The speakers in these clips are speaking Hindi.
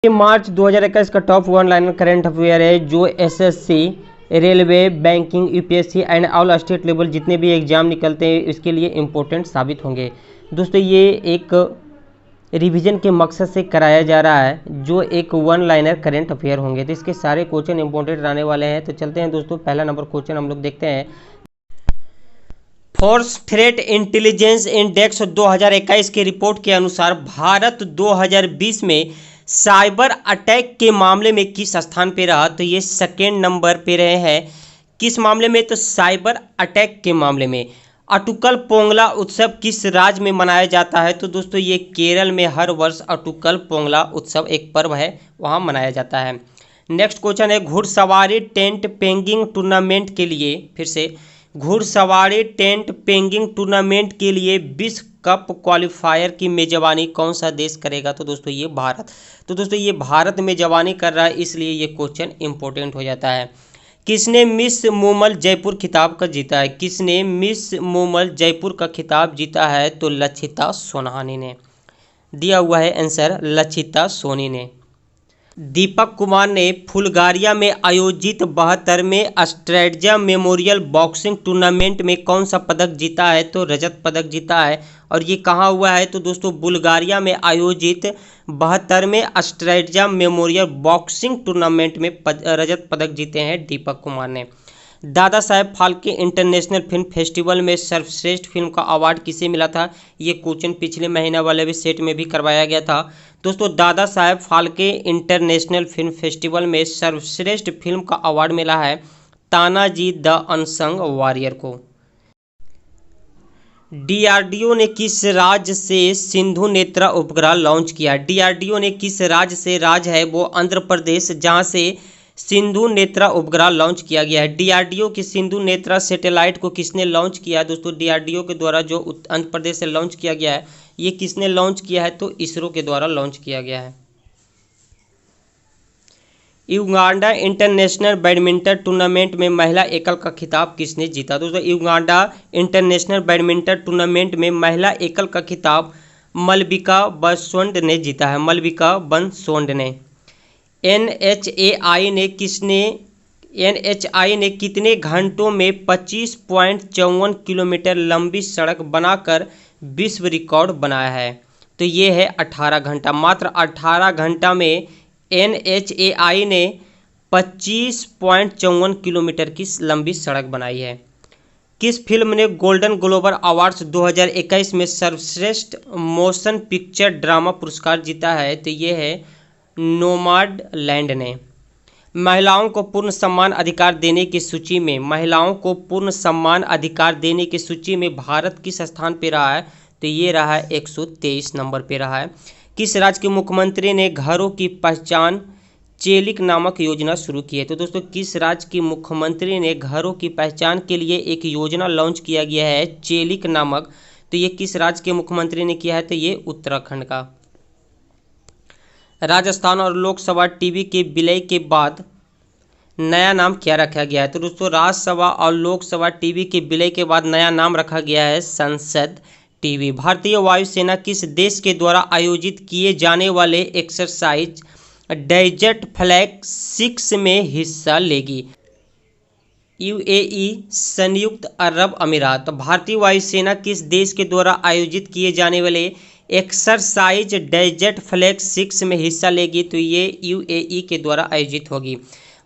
मार्च 2021 का top one liner current affair है जो SSC, railway, banking, UPSC and all state level जितने भी एग्जाम निकलते हैं इसके लिए इम्पोर्टेंट साबित होंगे। दोस्तों ये एक रिवीजन के मकसद से कराया जा रहा है जो एक वन लाइनर करंट अफेयर होंगे, तो इसके सारे क्वेश्चन इंपॉर्टेंट रहने वाले हैं। तो चलते हैं दोस्तों, पहला नंबर क्वेश्चन हम लोग देखते हैं। फोर्स थ्रेट इंटेलिजेंस इंडेक्स 2021 की रिपोर्ट के अनुसार भारत 2020 में साइबर अटैक के मामले में किस स्थान पे रहा? तो ये सेकेंड नंबर पे रहे हैं। किस मामले में? तो साइबर अटैक के मामले में। अटुकल पोंगला उत्सव किस राज्य में मनाया जाता है? तो दोस्तों ये केरल में हर वर्ष अटुकल पोंगला उत्सव एक पर्व है, वहाँ मनाया जाता है। नेक्स्ट क्वेश्चन है, घुड़सवारी टेंट पेंगिंग टूर्नामेंट के लिए, फिर से घुड़सवारी टेंट पेंगिंग टूर्नामेंट के लिए विश्व कप क्वालिफायर की मेजबानी कौन सा देश करेगा? तो दोस्तों ये भारत। तो दोस्तों ये भारत मेजबानी कर रहा है, इसलिए ये क्वेश्चन इंपॉर्टेंट हो जाता है। किसने मिस मूमल जयपुर खिताब का जीता है? किसने मिस मूमल जयपुर का खिताब जीता है? तो लक्षिता सोनानी ने। दिया हुआ है आंसर लक्षिता सोनी ने। दीपक कुमार ने फुलगारिया में आयोजित 72वें स्ट्रेटजा मेमोरियल बॉक्सिंग टूर्नामेंट में कौन सा पदक जीता है? तो रजत पदक जीता है। और ये कहाँ हुआ है? तो दोस्तों बुल्गारिया में आयोजित 72वें स्ट्रेटजा मेमोरियल बॉक्सिंग टूर्नामेंट में रजत पदक जीते हैं दीपक कुमार ने। Dada Saheb Phalke international film festival में सर्वश्रेष्ठ फिल्म का अवार्ड किसे मिला था? ये क्वेश्चन पिछले महीना वाले भी सेट में भी करवाया गया था। दोस्तों Dada Saheb Phalke international film festival में सर्वश्रेष्ठ फिल्म का अवार्ड मिला है तानाजी द अनसंग वॉरियर को। डीआरडीओ ने किस राज्य से सिंधु नेत्रा उपग्रह लॉन्च किया? डीआरडीओ ने किस राज्य से, राज्य है वो आंध्र प्रदेश, जहां से सिंधु नेत्रा उपग्रह लॉन्च किया गया है। डीआरडीओ की सिंधु नेत्रा सैटेलाइट को किसने लॉन्च किया? दोस्तों डीआरडीओ के द्वारा जो आंध्र प्रदेश से लॉन्च किया गया है, ये किसने लॉन्च किया है? तो इसरो के द्वारा लॉन्च किया गया है। युगांडा इंटरनेशनल बैडमिंटन टूर्नामेंट में महिला एकल का खिताब किसने जीता? दोस्तों युगांडा इंटरनेशनल बैडमिंटन टूर्नामेंट में महिला एकल का खिताब मलविका बसोंड ने जीता है। मलविका बसोंड ने। एनएचएआई ने कितने घंटों में 25.54 किलोमीटर लंबी सड़क बनाकर विश्व रिकॉर्ड बनाया है? तो ये है 18 घंटा। मात्र 18 घंटा में एनएचएआई ने 25.54 किलोमीटर की लंबी सड़क बनाई है। किस फिल्म ने गोल्डन ग्लोब अवार्ड्स 2021 में सर्वश्रेष्ठ मोशन पिक्चर ड्रामा पुरस्कार जीता है? तो ये है नोमाड लैंड ने। महिलाओं को पूर्ण सम्मान अधिकार देने की सूची में, महिलाओं को पूर्ण सम्मान अधिकार देने की सूची में भारत किस स्थान पे रहा है? तो ये रहा है 123 नंबर पे रहा है। किस राज्य के मुख्यमंत्री ने घरों की पहचान चेलिक नामक योजना शुरू की है? तो दोस्तों किस राज्य के मुख्यमंत्री ने घरों की पहचान के लिए एक योजना लॉन्च किया गया है चेलिक नामक? तो ये किस राज्य के मुख्यमंत्री ने किया है? तो ये उत्तराखंड का। राजस्थान और लोकसभा टीवी के विलय के बाद नया नाम क्या रखा गया है? तो दोस्तों राज्यसभा और लोकसभा टीवी के विलय के बाद नया नाम रखा गया है संसद टीवी। भारतीय वायुसेना किस देश के द्वारा आयोजित किए जाने वाले एक्सरसाइज डेजर्ट फ्लैग 6 में हिस्सा लेगी? यूएई, संयुक्त अरब अमीरात। भारतीय वायुसेना किस देश के द्वारा आयोजित किए जाने वाले एक्सरसाइज डेजर्ट फ्लैग 6 में हिस्सा लेगी? तो ये यूएई के द्वारा आयोजित होगी।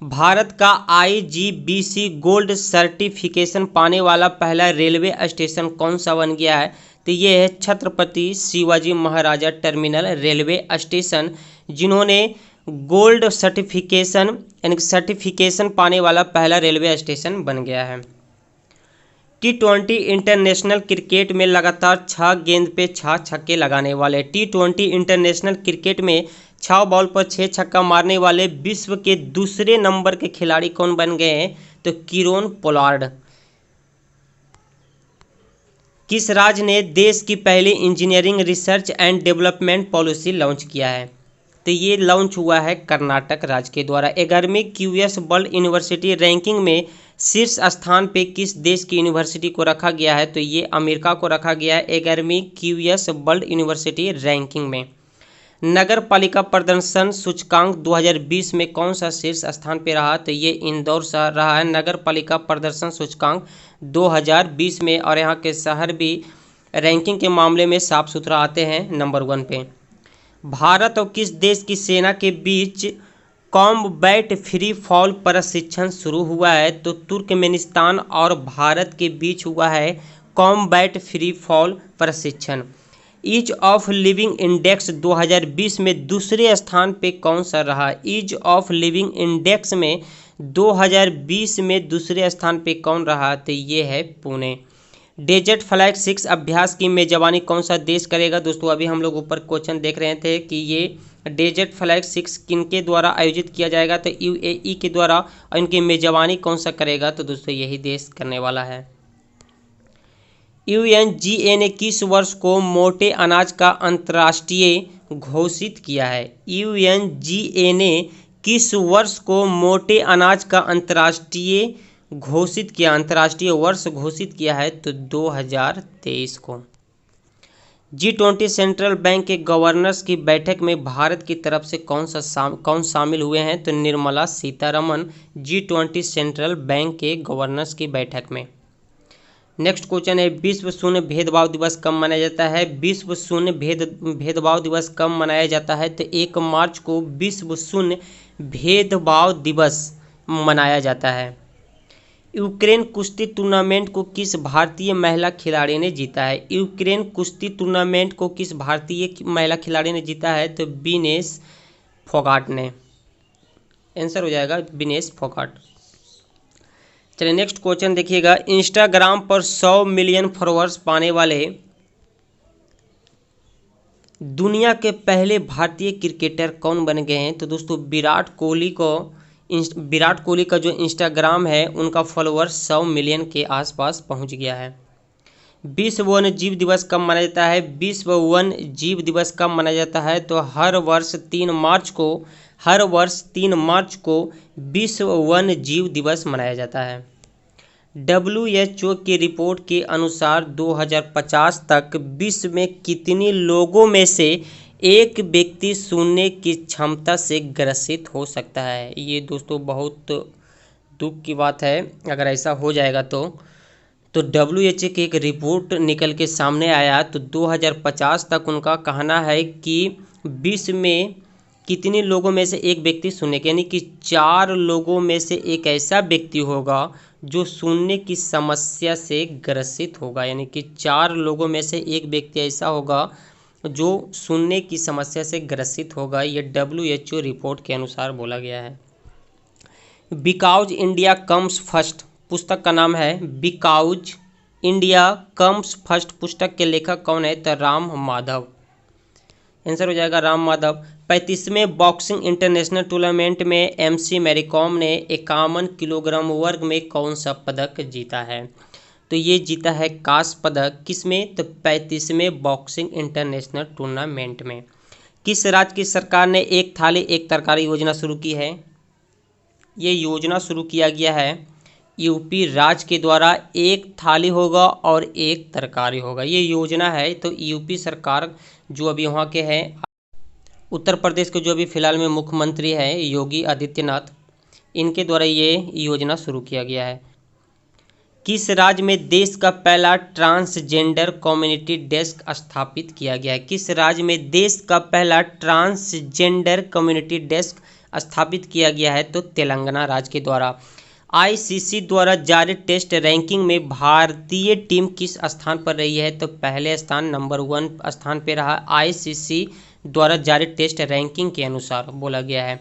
भारत का आईजीबीसी गोल्ड सर्टिफिकेशन पाने वाला पहला रेलवे स्टेशन कौन सा बन गया है? तो ये है छत्रपति शिवाजी महाराजा टर्मिनल रेलवे स्टेशन, जिन्होंने गोल्ड सर्टिफिकेशन यानी सर्टिफिकेशन पाने वाला पहला रेलवे स्टेशन बन गया है। T20 इंटरनेशनल क्रिकेट में लगातार 6 गेंद पे 6 छक्के लगाने वाले, T20 इंटरनेशनल क्रिकेट में 6 बॉल पर 6 छक्का मारने वाले विश्व के दूसरे नंबर के खिलाड़ी कौन बन गए हैं? तो कीरोन पोलार्ड। किस राज्य ने देश की पहली engineering research and development policy launch किया है? तो ये लॉन्च हुआ है कर्नाटक राज्य के द्वारा। 11वीं क्यूएस वर्ल्ड यूनिवर्सिटी रैंकिंग में शीर्ष स्थान पे किस देश की यूनिवर्सिटी को रखा गया है? तो ये अमेरिका को रखा गया है 11वीं क्यूएस वर्ल्ड यूनिवर्सिटी रैंकिंग में। नगर पालिका प्रदर्शन सूचकांक 2020 में कौन सा शीर्ष स्थान पे रहा? तो ये इंदौर शहर रहा है नगर पालिका प्रदर्शन सूचकांक 2020 में। और यहाँ के शहर भी रैंकिंग के मामले में साफ सुथरा आते हैं नंबर 1 पे। भारत और किस देश की सेना के बीच कॉम्बैट फ्री फॉल प्रशिक्षण शुरू हुआ है? तो तुर्कमेनिस्तान और भारत के बीच हुआ है कॉम्बैट फ्री फॉल प्रशिक्षण। ईज ऑफ लिविंग इंडेक्स 2020 में दूसरे स्थान पे कौन सा रहा? ईज ऑफ लिविंग इंडेक्स में 2020 में दूसरे स्थान पे कौन रहा? तो ये है पुणे। डेजर्ट फ्लाइट 6 अभ्यास की मेजबानी कौन सा देश करेगा? दोस्तों अभी हम लोग ऊपर क्वेश्चन देख रहे थे कि ये डेजर्ट फ्लाइट 6 किनके द्वारा आयोजित किया जाएगा? तो यूएई के द्वारा। और इनकी मेजबानी कौन सा करेगा? तो दोस्तों यही देश करने वाला है। यूएनजीए ने किस वर्ष को मोटे अनाज का अंतर्राष्ट्रीय घोषित किया है? यूएनजीए ने किस वर्ष को मोटे अनाज का अंतर्राष्ट्रीय वर्ष घोषित किया है? तो 2023 को। G20 सेंट्रल बैंक के गवर्नर्स की बैठक में भारत की तरफ से कौन शामिल हुए हैं? तो Nirmala Sitharaman G20 central bank के गवर्नर्स की बैठक में। नेक्स्ट क्वेश्चन है विश्व शून्य भेदभाव दिवस कब मनाया जाता है? विश्व शून्य भेदभाव दिवस कब मनाया जाता है? तो 1 मार्च को विश्व शून्य भेदभाव दिवस मनाया जाता है। यूक्रेन कुश्ती टूर्नामेंट को किस भारतीय महिला खिलाड़ी ने जीता है? यूक्रेन कुश्ती टूर्नामेंट को किस भारतीय महिला खिलाड़ी ने जीता है? तो विनेश फोगाट ने। आंसर हो जाएगा विनेश फोगाट। चलिए नेक्स्ट क्वेश्चन देखिएगा। इंस्टाग्राम पर 100 मिलियन फॉलोअर्स पाने वाले दुनिया के पहले भारतीय क्रिकेटर कौन बन गए हैं? तो दोस्तों विराट कोहली का जो इंस्टाग्राम है उनका फॉलोअर्स 100 मिलियन के आसपास पहुंच गया है। विश्व वन्य जीव दिवस कब मनाया जाता है? विश्व वन्य जीव दिवस कब मनाया जाता है? तो हर वर्ष 3 मार्च को विश्व वन्य जीव दिवस मनाया जाता है। WHO की रिपोर्ट के अनुसार 2050 तक विश्व में कितने लोगों में से एक व्यक्ति सुनने की क्षमता से ग्रसित हो सकता है? ये दोस्तों बहुत दुख की बात है अगर ऐसा हो जाएगा तो WHO की एक रिपोर्ट निकल के सामने आया तो 2050 तक उनका कहना है कि विश्व में कितने लोगों में से एक व्यक्ति सुनने के, यानी कि 4 लोगों में से एक ऐसा व्यक्ति होगा जो सुनने की समस्या से ग्रसित होगा। यानी कि 4 लोगों में से एक व्यक्ति ऐसा होगा जो सुनने की समस्या से ग्रसित होगा। ये WHO रिपोर्ट के अनुसार बोला गया है। बिकॉज इंडिया कम्स फर्स्ट पुस्तक का नाम है बिकॉज इंडिया कम्स फर्स्ट। पुस्तक के लेखक कौन है? तो राम माधव। आंसर हो जाएगा राम माधव। 35वें बॉक्सिंग इंटरनेशनल टूर्नामेंट में MC मैरीकॉम ने 51 किलोग्राम वर्ग में कौन सा पदक जीता है? तो ये जीता है कांस्य पदक। किसमें? तो 35वें बॉक्सिंग इंटरनेशनल टूर्नामेंट में। किस राज्य की सरकार ने एक थाली एक तरकारी योजना शुरू की है? ये योजना शुरू किया गया है यूपी राज्य के द्वारा। एक थाली होगा और एक तरकारी होगा, ये योजना है। तो यूपी सरकार जो अभी वहाँ के हैं, उत्तर प्रदेश के जो अभी फिलहाल में मुख्यमंत्री हैं योगी आदित्यनाथ, इनके द्वारा ये योजना शुरू किया गया है। किस राज्य में देश का पहला ट्रांसजेंडर कम्युनिटी डेस्क स्थापित किया गया है? किस राज्य में देश का पहला ट्रांसजेंडर कम्युनिटी डेस्क स्थापित किया गया है? तो तेलंगाना राज्य के द्वारा। ICC द्वारा जारी टेस्ट रैंकिंग में भारतीय टीम किस स्थान पर रही है? तो पहले स्थान नंबर 1 स्थान पर रहा। ICC द्वारा जारी टेस्ट रैंकिंग के अनुसार बोला गया है।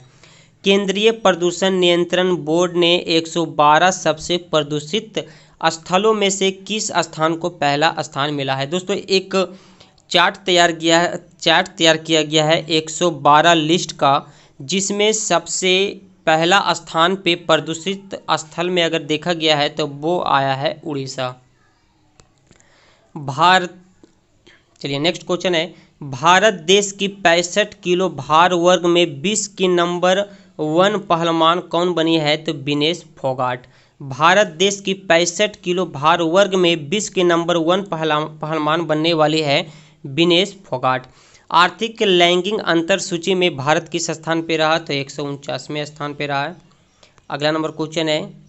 केंद्रीय प्रदूषण नियंत्रण बोर्ड ने 112 सबसे प्रदूषित स्थलों में से किस स्थान को पहला स्थान मिला है? दोस्तों एक चार्ट तैयार किया गया है 112 लिस्ट का, जिसमें सबसे पहला स्थान पे प्रदूषित स्थल में अगर देखा गया है तो वो आया है उड़ीसा। चलिए नेक्स्ट क्वेश्चन है। भारत देश की 65 किलो भार वर्ग में विश्व की नंबर 1 पहलवान कौन बनी है? तो विनेश फोगाट। भारत देश की 65 किलो भार वर्ग में विश्व के नंबर 1 पहलवान बनने वाली है विनेश फोगाट। आर्थिक लैंगिक अंतर सूची में भारत किस स्थान पे रहा? तो 149वें स्थान पे रहा है। अगला नंबर क्वेश्चन है,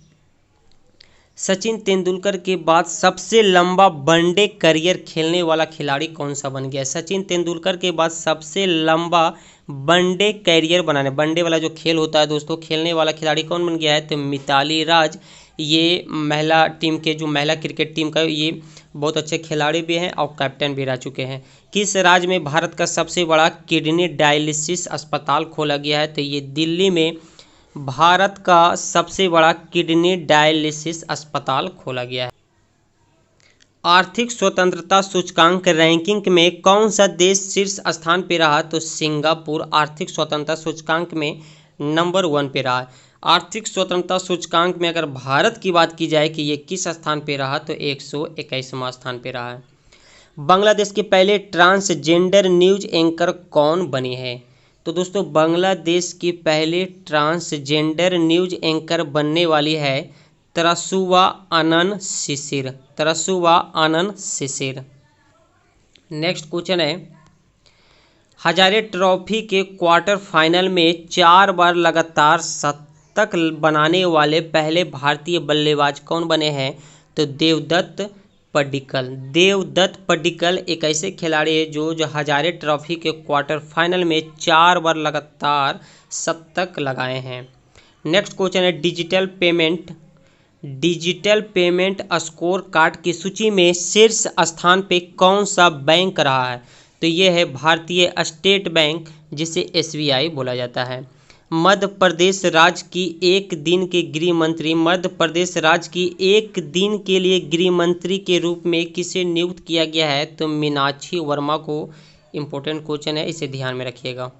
सचिन तेंदुलकर के बाद सबसे लंबा वनडे करियर खेलने वाला खिलाड़ी कौन सा बन गया? सचिन तेंदुलकर के बाद सबसे लंबा वनडे कैरियर बनाने, वनडे वाला जो खेल होता है दोस्तों, खेलने वाला खिलाड़ी कौन बन गया है? तो मिताली राज। ये महिला टीम के, जो महिला क्रिकेट टीम का, ये बहुत अच्छे खिलाड़ी भी हैं और कैप्टन भी रह चुके हैं। किस राज्य में भारत का सबसे बड़ा किडनी डायलिसिस अस्पताल खोला गया है? तो ये दिल्ली में भारत का सबसे बड़ा किडनी डायलिसिस अस्पताल खोला गया है। आर्थिक स्वतंत्रता सूचकांक रैंकिंग में कौन सा देश शीर्ष स्थान पे रहा? तो सिंगापुर आर्थिक स्वतंत्रता सूचकांक में नंबर 1 पे रहा है। आर्थिक स्वतंत्रता सूचकांक में अगर भारत की बात की जाए कि ये किस स्थान पे रहा, तो 121वां स्थान पे रहा है। बांग्लादेश के पहले ट्रांसजेंडर न्यूज एंकर कौन बनी है? तो दोस्तों बांग्लादेश की पहले ट्रांसजेंडर न्यूज एंकर बनने वाली है त्रसुवा अनन शिशिर। त्रसुवा अनन शिशिर। नेक्स्ट क्वेश्चन है, हजारे ट्रॉफी के क्वार्टर फाइनल में 4 बार लगातार शतक बनाने वाले पहले भारतीय बल्लेबाज कौन बने हैं? तो देवदत्त पड्डीकल। देवदत्त पड्डीकल एक ऐसे खिलाड़ी है जो हजारे ट्रॉफी के क्वार्टर फाइनल में 4 बार लगातार शतक लगाए हैं। नेक्स्ट क्वेश्चन है, डिजिटल पेमेंट स्कोर कार्ड की सूची में शीर्ष स्थान पे कौन सा बैंक रहा है? तो ये है भारतीय स्टेट बैंक, जिसे SBI बोला जाता है। मध्य प्रदेश राज्य की एक दिन के गृह मंत्री, मध्य प्रदेश राज्य की एक दिन के लिए गृह मंत्री के रूप में किसे नियुक्त किया गया है? तो मीनाक्षी वर्मा को। इम्पोर्टेंट क्वेश्चन है, इसे ध्यान में रखिएगा।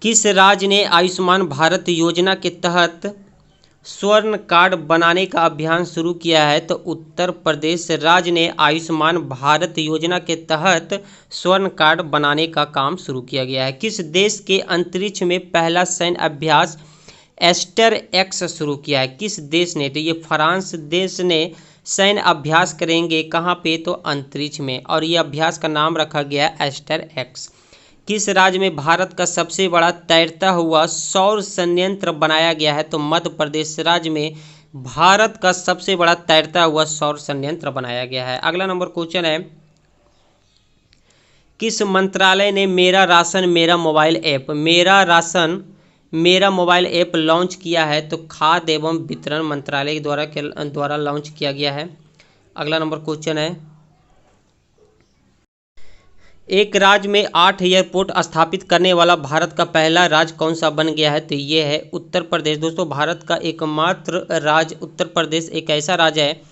किस राज्य ने आयुष्मान भारत योजना के तहत स्वर्ण कार्ड बनाने का अभियान शुरू किया है? तो उत्तर प्रदेश राज्य ने आयुष्मान भारत योजना के तहत स्वर्ण कार्ड बनाने का काम शुरू किया गया है। किस देश के अंतरिक्ष में पहला सैन्य अभ्यास एस्टर एक्स शुरू किया है? किस देश ने? तो ये फ्रांस देश ने सैन्य अभ्यास करेंगे। कहाँ पे? तो अंतरिक्ष में, और ये अभ्यास का नाम रखा गया एस्टर एक्स। किस राज्य में भारत का सबसे बड़ा तैरता हुआ सौर संयंत्र बनाया गया है? तो मध्य प्रदेश राज्य में भारत का सबसे बड़ा तैरता हुआ सौर संयंत्र बनाया गया है। अगला नंबर क्वेश्चन है, किस मंत्रालय ने मेरा राशन मेरा मोबाइल ऐप, मेरा राशन मेरा मोबाइल ऐप लॉन्च किया है? तो खाद्य एवं वितरण मंत्रालय द्वारा लॉन्च किया गया है। अगला नंबर क्वेश्चन है, एक राज्य में 8 एयरपोर्ट स्थापित करने वाला भारत का पहला राज्य कौन सा बन गया है? तो ये है उत्तर प्रदेश। दोस्तों भारत का एकमात्र राज्य उत्तर प्रदेश एक ऐसा राज्य है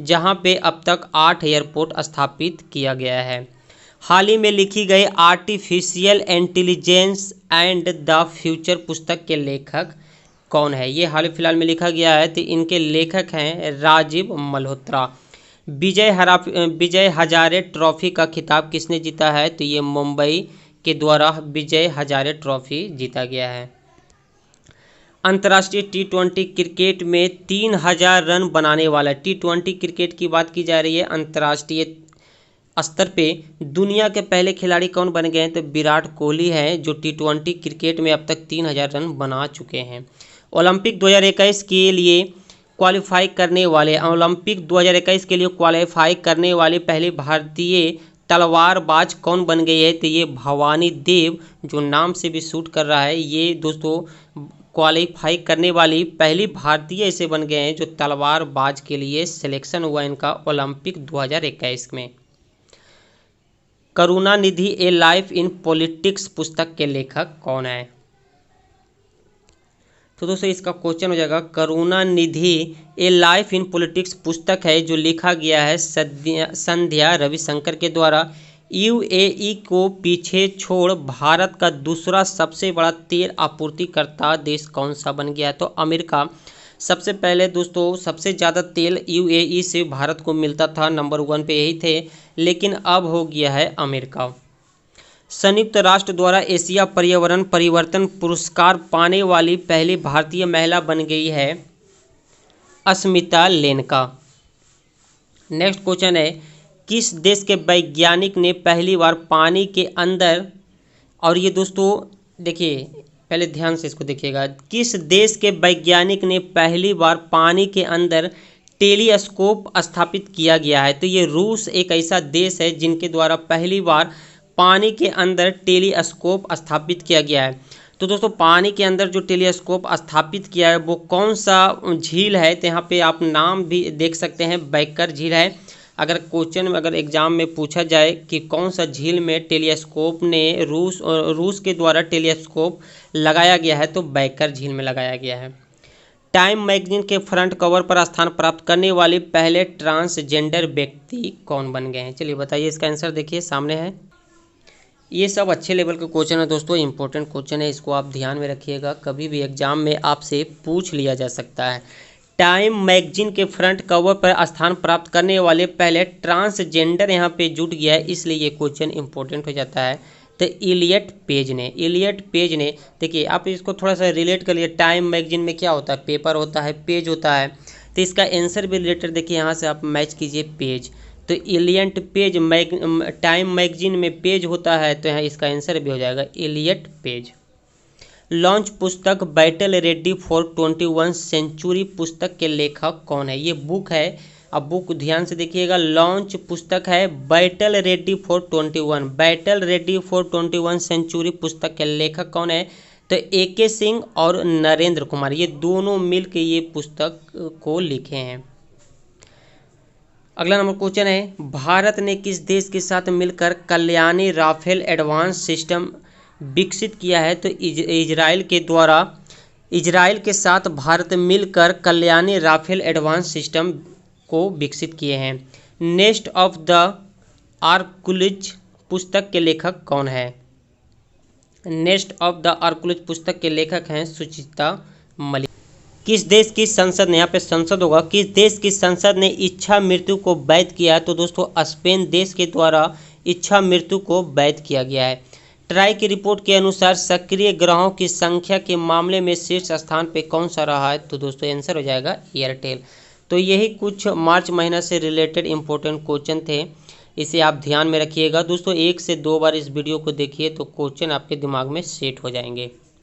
जहां पे अब तक 8 एयरपोर्ट स्थापित किया गया है। हाल ही में लिखी गई artificial intelligence and the future पुस्तक के लेखक कौन है? ये हाल फिलहाल में लिखा गया है, तो इनके लेखक हैं राजीव मल्होत्रा। विजय हजारे ट्रॉफी का खिताब किसने जीता है? तो ये मुंबई के द्वारा विजय हजारे ट्रॉफी जीता गया है। अंतर्राष्ट्रीय T20 क्रिकेट में 3000 रन बनाने वाला, T20 क्रिकेट की बात की जा रही है, अंतर्राष्ट्रीय स्तर पे दुनिया के पहले खिलाड़ी कौन बन गए हैं? तो विराट कोहली हैं, जो T20 क्रिकेट में अब तक 3000 रन बना चुके हैं। ओलंपिक 2021 के लिए क्वालिफाई करने वाले पहले भारतीय तलवारबाज कौन बन गई है? तो ये भवानी देव, जो नाम से भी शूट कर रहा है, ये दोस्तों क्वालिफाई करने वाली पहली भारतीय ऐसे बन गए हैं जो तलवारबाज के लिए सिलेक्शन हुआ इनका ओलंपिक 2021 में। करुणानिधि ए लाइफ इन पॉलिटिक्स पुस्तक के लेखक कौन है? तो दोस्तों इसका क्वेश्चन हो जाएगा, करुणानिधि ए लाइफ इन पॉलिटिक्स पुस्तक है जो लिखा गया है संध्या रविशंकर के द्वारा। UAE को पीछे छोड़ भारत का दूसरा सबसे बड़ा तेल आपूर्तिकर्ता देश कौन सा बन गया? तो अमेरिका। सबसे पहले दोस्तों सबसे ज़्यादा तेल UAE से भारत को मिलता था, नंबर 1 पे यही थे, लेकिन अब हो गया है अमेरिका। संयुक्त राष्ट्र द्वारा एशिया पर्यावरण परिवर्तन पुरस्कार पाने वाली पहली भारतीय महिला बन गई है अस्मिता लेनका। नेक्स्ट क्वेश्चन है, किस देश के वैज्ञानिक ने पहली बार पानी के अंदर, और ये दोस्तों देखिए पहले ध्यान से इसको देखिएगा, किस देश के वैज्ञानिक ने पहली बार पानी के अंदर टेलीस्कोप स्थापित किया गया है? तो ये रूस एक ऐसा देश है जिनके द्वारा पहली बार पानी के अंदर टेलीस्कोप स्थापित किया गया है। तो दोस्तों पानी के अंदर जो टेलीस्कोप स्थापित किया है वो कौन सा झील है? तो यहाँ पे आप नाम भी देख सकते हैं, बैकर झील है। अगर क्वेश्चन में अगर एग्जाम में पूछा जाए कि कौन सा झील में टेलीस्कोप ने रूस के द्वारा टेलीस्कोप लगाया गया है, तो बैकर झील में लगाया गया है। टाइम मैगजीन के फ्रंट कवर पर स्थान प्राप्त करने वाले पहले ट्रांसजेंडर व्यक्ति कौन बन गए हैं? चलिए बताइए, इसका आंसर देखिए सामने है। ये सब अच्छे लेवल के क्वेश्चन है दोस्तों, इंपॉर्टेंट क्वेश्चन है, इसको आप ध्यान में रखिएगा, कभी भी एग्जाम में आपसे पूछ लिया जा सकता है। टाइम मैगजीन के फ्रंट कवर पर स्थान प्राप्त करने वाले पहले ट्रांसजेंडर यहाँ पे जुट गया है, इसलिए ये क्वेश्चन इंपॉर्टेंट हो जाता है। तो इलियट पेज ने देखिए आप इसको थोड़ा सा रिलेट कर लिए। टाइम मैगजीन में क्या होता है? पेपर होता है, पेज होता है, तो इसका आंसर भी रिलेटेड देखिए, यहाँ से आप मैच कीजिए पेज। तो इलियट पेज टाइम मैगजीन में पेज होता है, तो यहाँ इसका आंसर भी हो जाएगा इलियट पेज। लॉन्च पुस्तक बैटल रेडी फॉर 21 सेंचुरी पुस्तक के लेखक कौन है? ये बुक है, अब बुक ध्यान से देखिएगा। लॉन्च पुस्तक है बैटल रेडी फॉर 21 सेंचुरी पुस्तक के लेखक कौन है? तो AK सिंह और नरेंद्र कुमार, ये दोनों मिलकर ये पुस्तक को लिखे हैं। अगला नंबर क्वेश्चन है, भारत ने किस देश के साथ मिलकर कल्याणी राफेल एडवांस सिस्टम विकसित किया है? तो इजराइल के साथ भारत मिलकर कल्याणी राफेल एडवांस सिस्टम को विकसित किए हैं। नेस्ट ऑफ द आर्कुलिज पुस्तक के लेखक कौन है? नेस्ट ऑफ द आर्कुलिज पुस्तक के लेखक हैं सुचिता मलिक। किस देश की संसद ने, यहाँ पे संसद होगा, किस देश की संसद ने इच्छा मृत्यु को वैध किया है? तो दोस्तों स्पेन देश के द्वारा इच्छा मृत्यु को वैध किया गया है। ट्राई की रिपोर्ट के अनुसार सक्रिय ग्रहों की संख्या के मामले में शीर्ष स्थान पे कौन सा रहा है? तो दोस्तों आंसर हो जाएगा एयरटेल। तो यही कुछ मार्च महीना से रिलेटेड इंपॉर्टेंट क्वेश्चन थे, इसे आप ध्यान में रखिएगा दोस्तों। 1 से 2 बार इस वीडियो को देखिए तो क्वेश्चन आपके दिमाग में सेट हो जाएंगे।